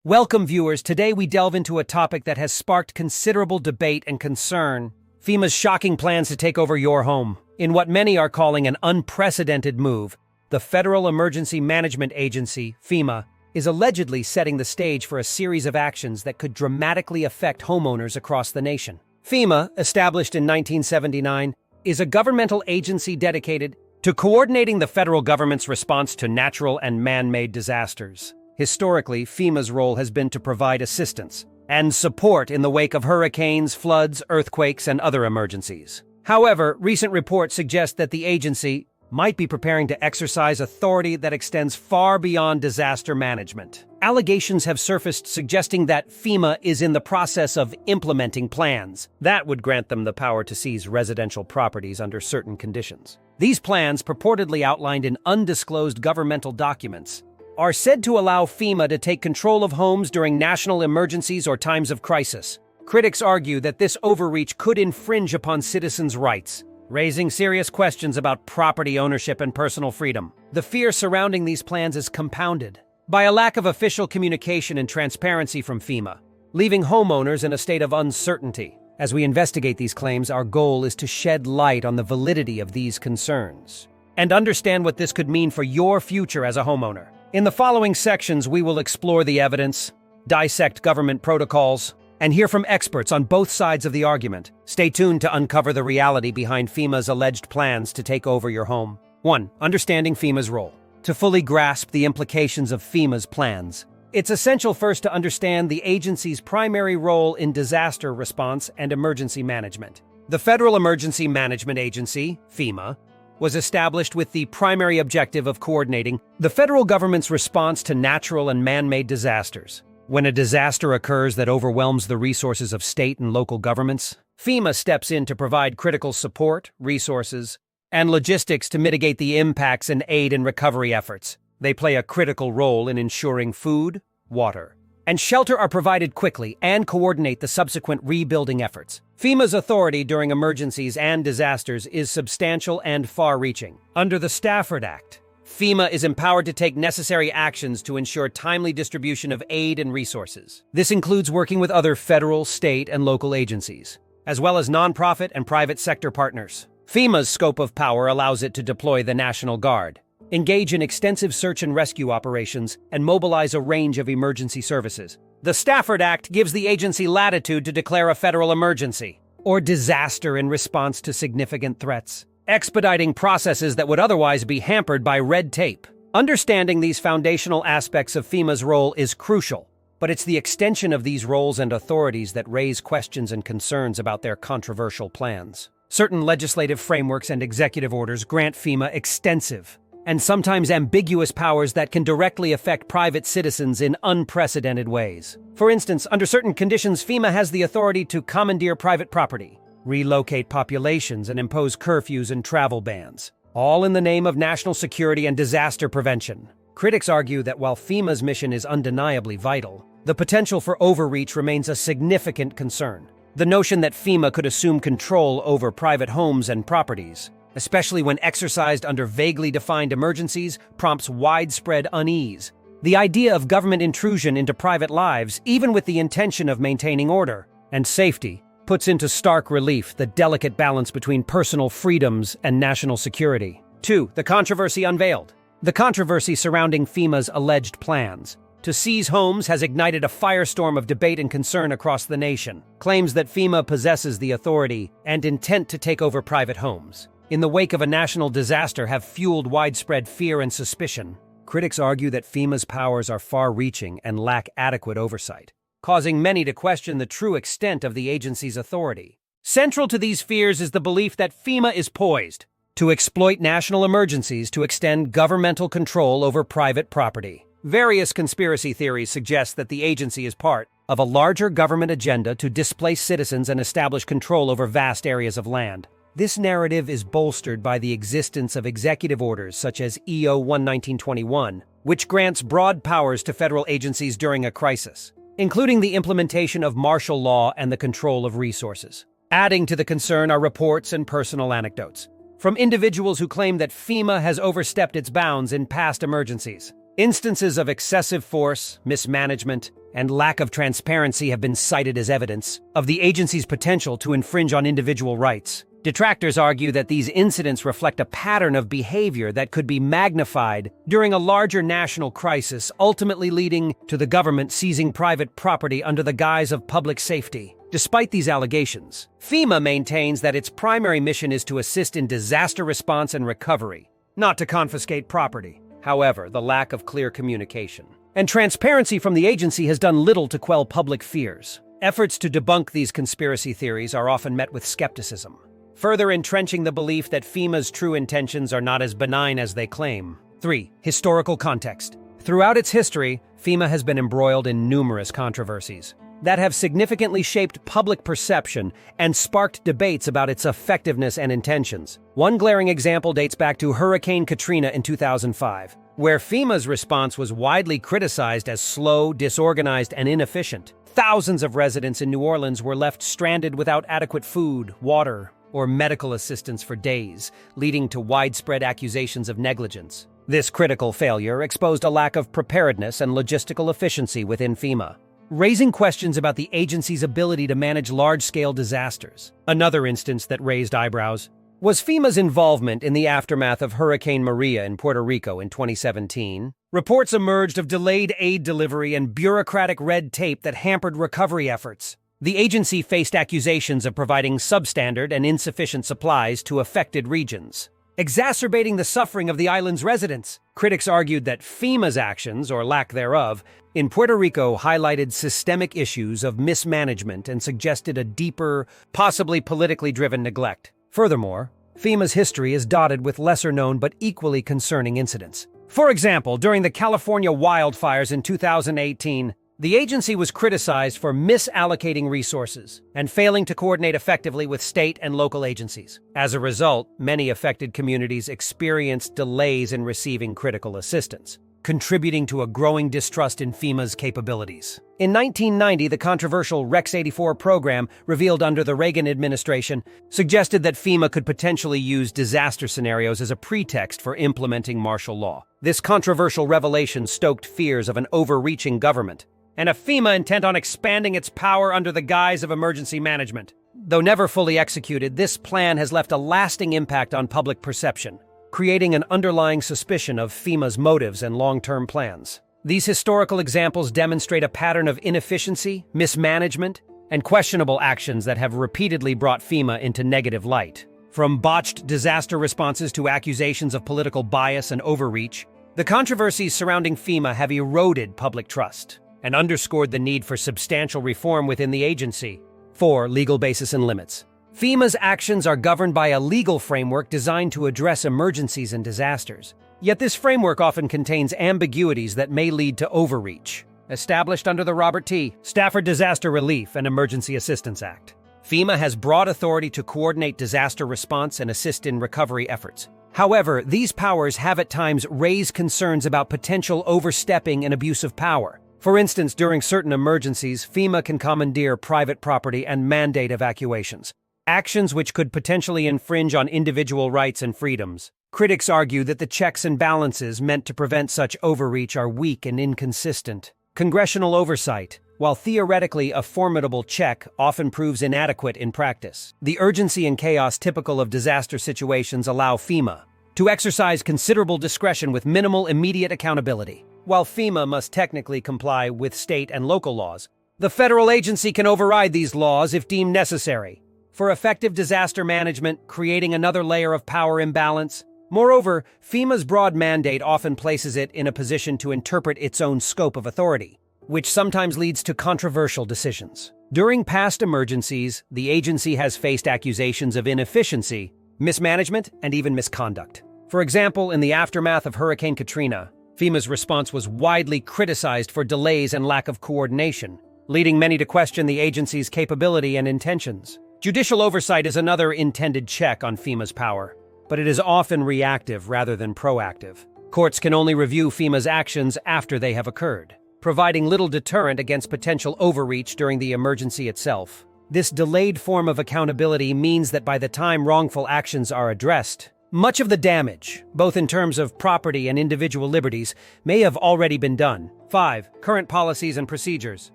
Welcome, viewers. Today we delve into a topic that has sparked considerable debate and concern: FEMA's shocking plans to take over your home. In what many are calling an unprecedented move, the Federal Emergency Management Agency, FEMA, is allegedly setting the stage for a series of actions that could dramatically affect homeowners across the nation. FEMA, established in 1979, is a governmental agency dedicated to coordinating the federal government's response to natural and man-made disasters. Historically, FEMA's role has been to provide assistance and support in the wake of hurricanes, floods, earthquakes, and other emergencies. However, recent reports suggest that the agency might be preparing to exercise authority that extends far beyond disaster management. Allegations have surfaced suggesting that FEMA is in the process of implementing plans that would grant them the power to seize residential properties under certain conditions. These plans, purportedly outlined in undisclosed governmental documents, are said to allow FEMA to take control of homes during national emergencies or times of crisis. Critics argue that this overreach could infringe upon citizens' rights, raising serious questions about property ownership and personal freedom. The fear surrounding these plans is compounded by a lack of official communication and transparency from FEMA, leaving homeowners in a state of uncertainty. As we investigate these claims, our goal is to shed light on the validity of these concerns and understand what this could mean for your future as a homeowner. In the following sections, we will explore the evidence, dissect government protocols, and hear from experts on both sides of the argument. Stay tuned to uncover the reality behind FEMA's alleged plans to take over your home. 1. Understanding FEMA's role. To fully grasp the implications of FEMA's plans, it's essential first to understand the agency's primary role in disaster response and emergency management. The Federal Emergency Management Agency, FEMA, was established with the primary objective of coordinating the federal government's response to natural and man-made disasters. When a disaster occurs that overwhelms the resources of state and local governments, FEMA steps in to provide critical support, resources, and logistics to mitigate the impacts and aid in recovery efforts. They play a critical role in ensuring food, water, and shelter are provided quickly and coordinate the subsequent rebuilding efforts. FEMA's authority during emergencies and disasters is substantial and far-reaching. Under the Stafford Act, FEMA is empowered to take necessary actions to ensure timely distribution of aid and resources. This includes working with other federal, state, and local agencies, as well as nonprofit and private sector partners. FEMA's scope of power allows it to deploy the National Guard, engage in extensive search and rescue operations, and mobilize a range of emergency services. The Stafford Act gives the agency latitude to declare a federal emergency or disaster in response to significant threats, expediting processes that would otherwise be hampered by red tape. Understanding these foundational aspects of FEMA's role is crucial, but it's the extension of these roles and authorities that raise questions and concerns about their controversial plans. Certain legislative frameworks and executive orders grant FEMA extensive and sometimes ambiguous powers that can directly affect private citizens in unprecedented ways. For instance, under certain conditions, FEMA has the authority to commandeer private property, relocate populations, and impose curfews and travel bans, all in the name of national security and disaster prevention. Critics argue that while FEMA's mission is undeniably vital, the potential for overreach remains a significant concern. The notion that FEMA could assume control over private homes and properties, especially when exercised under vaguely defined emergencies, prompts widespread unease. The idea of government intrusion into private lives, even with the intention of maintaining order and safety, puts into stark relief the delicate balance between personal freedoms and national security. 2. The controversy unveiled. The controversy surrounding FEMA's alleged plans to seize homes has ignited a firestorm of debate and concern across the nation. Claims that FEMA possesses the authority and intent to take over private homes in the wake of a national disaster have fueled widespread fear and suspicion. Critics argue that FEMA's powers are far-reaching and lack adequate oversight, causing many to question the true extent of the agency's authority. Central to these fears is the belief that FEMA is poised to exploit national emergencies to extend governmental control over private property. Various conspiracy theories suggest that the agency is part of a larger government agenda to displace citizens and establish control over vast areas of land. This narrative is bolstered by the existence of executive orders such as EO 11921, which grants broad powers to federal agencies during a crisis, including the implementation of martial law and the control of resources. Adding to the concern are reports and personal anecdotes from individuals who claim that FEMA has overstepped its bounds in past emergencies. Instances of excessive force, mismanagement, and lack of transparency have been cited as evidence of the agency's potential to infringe on individual rights. Detractors argue that these incidents reflect a pattern of behavior that could be magnified during a larger national crisis, ultimately leading to the government seizing private property under the guise of public safety. Despite these allegations, FEMA maintains that its primary mission is to assist in disaster response and recovery, not to confiscate property. However, the lack of clear communication and transparency from the agency has done little to quell public fears. Efforts to debunk these conspiracy theories are often met with skepticism, further entrenching the belief that FEMA's true intentions are not as benign as they claim. 3. Historical context. Throughout its history, FEMA has been embroiled in numerous controversies that have significantly shaped public perception and sparked debates about its effectiveness and intentions. One glaring example dates back to Hurricane Katrina in 2005, where FEMA's response was widely criticized as slow, disorganized, and inefficient. Thousands of residents in New Orleans were left stranded without adequate food, water, or medical assistance for days, leading to widespread accusations of negligence. This critical failure exposed a lack of preparedness and logistical efficiency within FEMA, raising questions about the agency's ability to manage large-scale disasters. Another instance that raised eyebrows was FEMA's involvement in the aftermath of Hurricane Maria in Puerto Rico in 2017. Reports emerged of delayed aid delivery and bureaucratic red tape that hampered recovery efforts. The agency faced accusations of providing substandard and insufficient supplies to affected regions, exacerbating the suffering of the island's residents. Critics argued that FEMA's actions, or lack thereof, in Puerto Rico highlighted systemic issues of mismanagement and suggested a deeper, possibly politically driven neglect. Furthermore, FEMA's history is dotted with lesser-known but equally concerning incidents. For example, during the California wildfires in 2018, the agency was criticized for misallocating resources and failing to coordinate effectively with state and local agencies. As a result, many affected communities experienced delays in receiving critical assistance, contributing to a growing distrust in FEMA's capabilities. In 1990, the controversial Rex 84 program, revealed under the Reagan administration, suggested that FEMA could potentially use disaster scenarios as a pretext for implementing martial law. This controversial revelation stoked fears of an overreaching government and a FEMA intent on expanding its power under the guise of emergency management. Though never fully executed, this plan has left a lasting impact on public perception, creating an underlying suspicion of FEMA's motives and long-term plans. These historical examples demonstrate a pattern of inefficiency, mismanagement, and questionable actions that have repeatedly brought FEMA into negative light. From botched disaster responses to accusations of political bias and overreach, the controversies surrounding FEMA have eroded public trust and underscored the need for substantial reform within the agency. 4. Legal basis and limits. FEMA's actions are governed by a legal framework designed to address emergencies and disasters. Yet this framework often contains ambiguities that may lead to overreach. Established under the Robert T. Stafford Disaster Relief and Emergency Assistance Act, FEMA has broad authority to coordinate disaster response and assist in recovery efforts. However, these powers have at times raised concerns about potential overstepping and abuse of power. For instance, during certain emergencies, FEMA can commandeer private property and mandate evacuations, actions which could potentially infringe on individual rights and freedoms. Critics argue that the checks and balances meant to prevent such overreach are weak and inconsistent. Congressional oversight, while theoretically a formidable check, often proves inadequate in practice. The urgency and chaos typical of disaster situations allow FEMA to exercise considerable discretion with minimal immediate accountability. While FEMA must technically comply with state and local laws, the federal agency can override these laws if deemed necessary for effective disaster management, creating another layer of power imbalance. Moreover, FEMA's broad mandate often places it in a position to interpret its own scope of authority, which sometimes leads to controversial decisions. During past emergencies, the agency has faced accusations of inefficiency, mismanagement, and even misconduct. For example, in the aftermath of Hurricane Katrina, FEMA's response was widely criticized for delays and lack of coordination, leading many to question the agency's capability and intentions. Judicial oversight is another intended check on FEMA's power, but it is often reactive rather than proactive. Courts can only review FEMA's actions after they have occurred, providing little deterrent against potential overreach during the emergency itself. This delayed form of accountability means that by the time wrongful actions are addressed, Much of the damage, both in terms of property and individual liberties, may have already been done. 5. Current policies and procedures.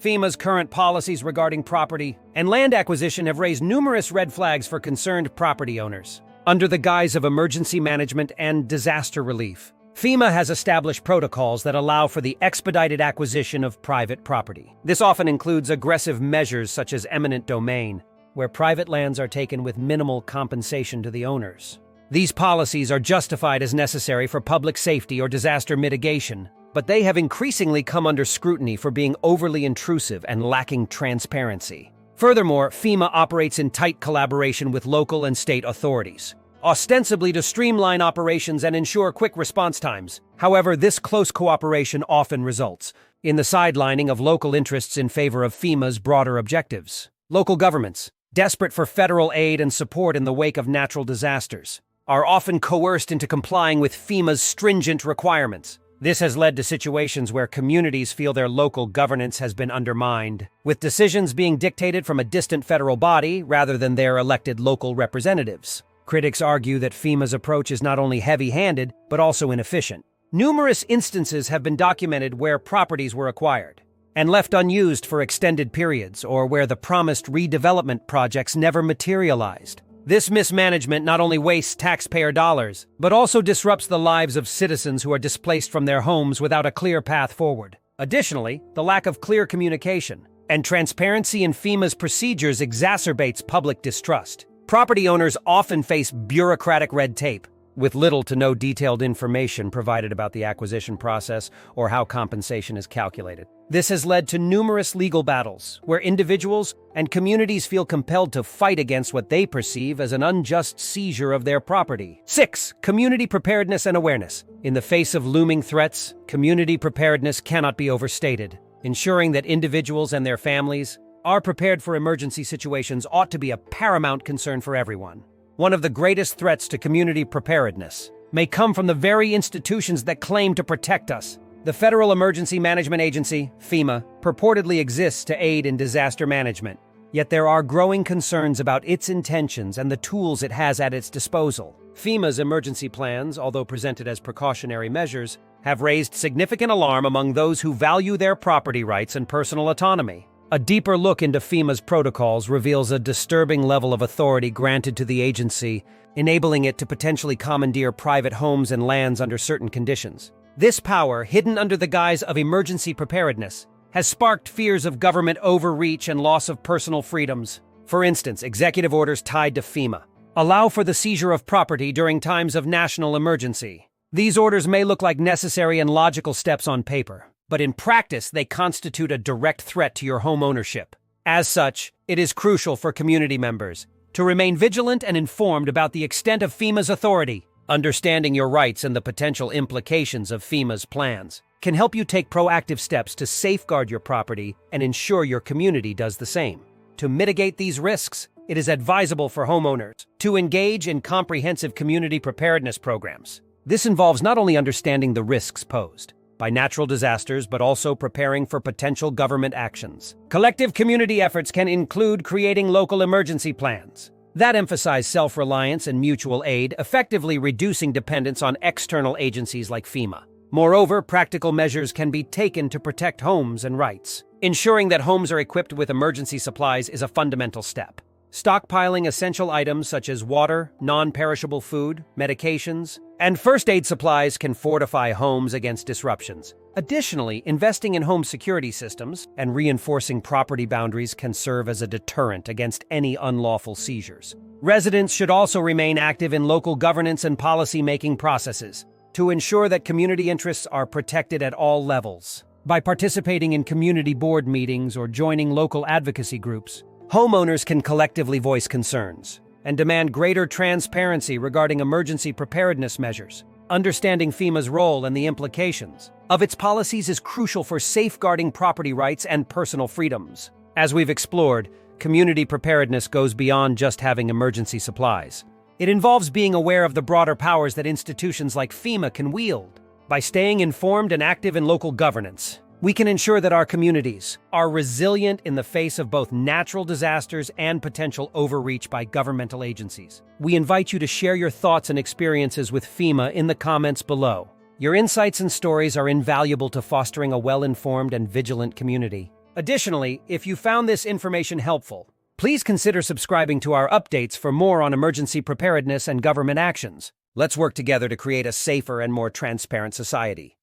FEMA's current policies regarding property and land acquisition have raised numerous red flags for concerned property owners. Under the guise of emergency management and disaster relief, FEMA has established protocols that allow for the expedited acquisition of private property. This often includes aggressive measures such as eminent domain, where private lands are taken with minimal compensation to the owners. These policies are justified as necessary for public safety or disaster mitigation, but they have increasingly come under scrutiny for being overly intrusive and lacking transparency. Furthermore, FEMA operates in tight collaboration with local and state authorities, ostensibly to streamline operations and ensure quick response times. However, this close cooperation often results in the sidelining of local interests in favor of FEMA's broader objectives. Local governments, desperate for federal aid and support in the wake of natural disasters, are often coerced into complying with FEMA's stringent requirements. This has led to situations where communities feel their local governance has been undermined, with decisions being dictated from a distant federal body rather than their elected local representatives. Critics argue that FEMA's approach is not only heavy-handed, but also inefficient. Numerous instances have been documented where properties were acquired and left unused for extended periods, or where the promised redevelopment projects never materialized. This mismanagement not only wastes taxpayer dollars, but also disrupts the lives of citizens who are displaced from their homes without a clear path forward. Additionally, the lack of clear communication and transparency in FEMA's procedures exacerbates public distrust. Property owners often face bureaucratic red tape, with little to no detailed information provided about the acquisition process or how compensation is calculated. This has led to numerous legal battles, where individuals and communities feel compelled to fight against what they perceive as an unjust seizure of their property. 6. Community preparedness and awareness. In the face of looming threats, community preparedness cannot be overstated. Ensuring that individuals and their families are prepared for emergency situations ought to be a paramount concern for everyone. One of the greatest threats to community preparedness may come from the very institutions that claim to protect us. The Federal Emergency Management Agency, FEMA, purportedly exists to aid in disaster management, yet there are growing concerns about its intentions and the tools it has at its disposal. FEMA's emergency plans, although presented as precautionary measures, have raised significant alarm among those who value their property rights and personal autonomy. A deeper look into FEMA's protocols reveals a disturbing level of authority granted to the agency, enabling it to potentially commandeer private homes and lands under certain conditions. This power, hidden under the guise of emergency preparedness, has sparked fears of government overreach and loss of personal freedoms. For instance, executive orders tied to FEMA allow for the seizure of property during times of national emergency. These orders may look like necessary and logical steps on paper, but in practice, they constitute a direct threat to your home ownership. As such, it is crucial for community members to remain vigilant and informed about the extent of FEMA's authority. Understanding your rights and the potential implications of FEMA's plans can help you take proactive steps to safeguard your property and ensure your community does the same. To mitigate these risks, it is advisable for homeowners to engage in comprehensive community preparedness programs. This involves not only understanding the risks posed by natural disasters, but also preparing for potential government actions. Collective community efforts can include creating local emergency plans that emphasize self-reliance and mutual aid, effectively reducing dependence on external agencies like FEMA. Moreover, practical measures can be taken to protect homes and rights. Ensuring that homes are equipped with emergency supplies is a fundamental step. Stockpiling essential items such as water, non-perishable food, medications, and first aid supplies can fortify homes against disruptions. Additionally, investing in home security systems and reinforcing property boundaries can serve as a deterrent against any unlawful seizures. Residents should also remain active in local governance and policy-making processes to ensure that community interests are protected at all levels. By participating in community board meetings or joining local advocacy groups, homeowners can collectively voice concerns and demand greater transparency regarding emergency preparedness measures. Understanding FEMA's role and the implications of its policies is crucial for safeguarding property rights and personal freedoms. As we've explored, community preparedness goes beyond just having emergency supplies. It involves being aware of the broader powers that institutions like FEMA can wield. By staying informed and active in local governance, We can ensure that our communities are resilient in the face of both natural disasters and potential overreach by governmental agencies. We invite you to share your thoughts and experiences with FEMA in the comments below. Your insights and stories are invaluable to fostering a well-informed and vigilant community. Additionally, if you found this information helpful, please consider subscribing to our updates for more on emergency preparedness and government actions. Let's work together to create a safer and more transparent society.